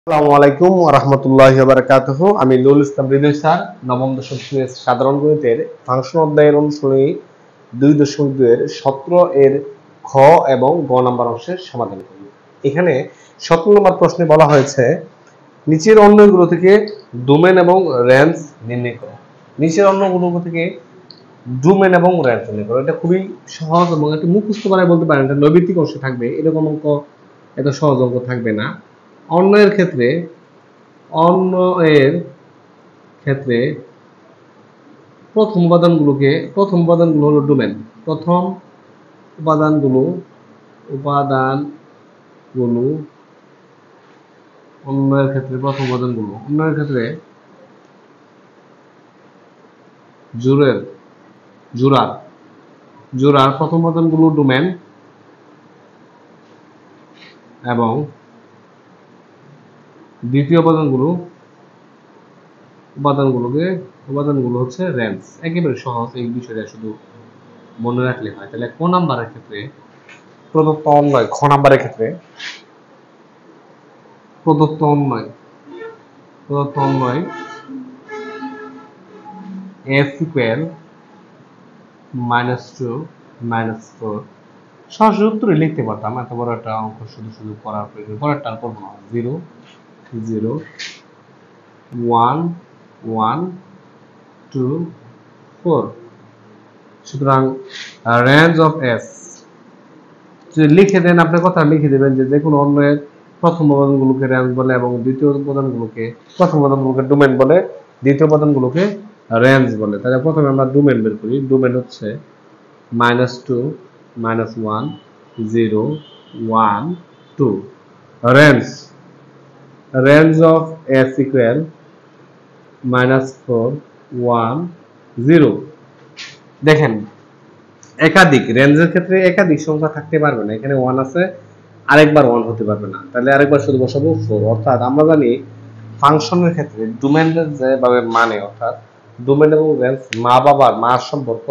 আসসালামু আলাইকুম ওয়া রাহমাতুল্লাহি ওয়া বারাকাতুহু। আমি নুরুল ইসলাম হৃদয় স্যার নবম দশম শ্রেণীর সাধারণ গণিতের ফাংশন অধ্যায়ের অনুশীলনী 2.2 এর 17 এর খ এবং গ নাম্বার অংশের সমাধান করি। এখানে 17 নম্বর প্রশ্নে বলা হয়েছে নিচের অন্যগুলো থেকে ডোমেন এবং রেঞ্জ নির্ণয় করো। নিচের অন্যগুলো থেকে ডোমেন এবং রেঞ্জ নির্ণয় করো। এটা খুবই সহজ এবং একটু মুখস্থ করে বলতে পারেন। এটা নৈবেদিক অংশ থাকবে, এরকম অঙ্ক এত সহজ অঙ্ক থাকবে না। অন্য এর ক্ষেত্রে প্রথম উপাদানগুলো হলো ডোমেন। প্রথম উপাদানগুলো অন্য এর ক্ষেত্রে জোড়ার প্রথম উপাদানগুলো ডোমেন এবং দ্বিতীয় উপাদানগুলো হচ্ছে রেঞ্জ। একেবারে সহজ, এই বিষয়টা শুধু মনে রাখলে হয়। তাহলে খ নাম্বারের ক্ষেত্রে প্রদত্ত অন্বয় f equal -2 -4 সরাসরি উত্তরে লিখতে পারতাম, এত বড় একটা অঙ্ক শুধু করার প্রয়োজন, পরেরটা আর করবো না। 0 0 1 1 2 4। সুতরাং রেঞ্জ অফ এস লিখে দেন, আপনার কথা লিখে দেবেন যে কোনো অন্যের প্রথম উপাদানগুলোকে রেঞ্জ বলে এবং প্রথম উপাদানগুলোকে ডোমেন বলে, দ্বিতীয় উপাদানগুলোকে রেঞ্জ বলে। তাহলে প্রথমে আমরা ডোমেন বের করি। ডোমেন হচ্ছে -2 -1 0 1 2। Range of S equal -4 1 0। দেখেন, রেঞ্জের ক্ষেত্রে একাধিক সংখ্যা থাকতে পারবে না। এখানে 1 আছে, আরেকবার 1 হতে পারবে না, তাহলে আরেকবার শুধু বসাবো 4। অর্থাৎ আমরা জানি ফাংশনের ক্ষেত্রে ডোমেনের যেভাবে অর্থাৎ ডোমেন এবং রেঞ্জ মার সম্পর্ক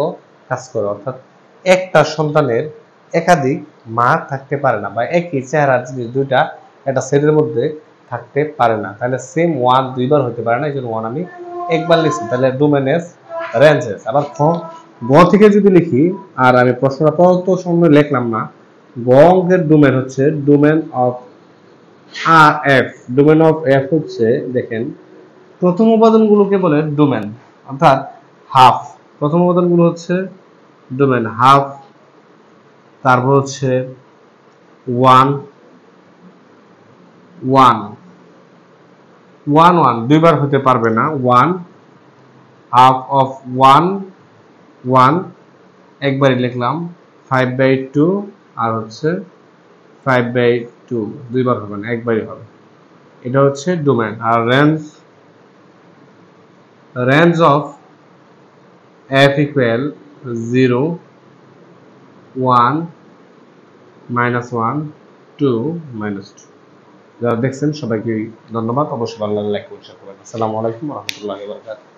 কাজ করে। অর্থাৎ একটা সন্তানের একাধিক মা থাকতে পারে না, বা একই চেহারার জিনিস দুইটা একটা সেটের মধ্যে থাকতে পারে না। তাহলে সেম 1 দুইবার হতে পারে না, এই জন্য 1 আমি একবার লিখছি। তাহলে ডোমেনেস রেঞ্জেস। আবার গ থেকে যদি লিখি, আর আমি প্রশ্নটা প্রদত্ত সামনে লিখলাম না, গ অঙ্কের ডোমেন হচ্ছে domain of F. Domain of F হচ্ছে, দেখেন, প্রথম উপাদানগুলোকে বলে ডোমেন, অর্থাৎ হাফ। প্রথম উপাদানগুলো হচ্ছে ডোমেন হাফ, তারপর হচ্ছে 1 1 1 1 দুইবার হতে পারবে না। 1 হাফ অফ 1 1 একবারই লিখলাম। 5/2 আর হচ্ছে 5/2 দুইবার হবে না, একবারই হবে। এটা হচ্ছে ডোমেন। আর রেঞ্জ অফ f ইকুয়াল 0 1 -1 2 -2। যারা দেখছেন সবাইকে ধন্যবাদ। অবশ্যই ভালো লাগলে লাইক করবেন। আসসালামু আলাইকুম ওয়া রাহমাতুল্লাহি ওয়া বারাকাতুহু।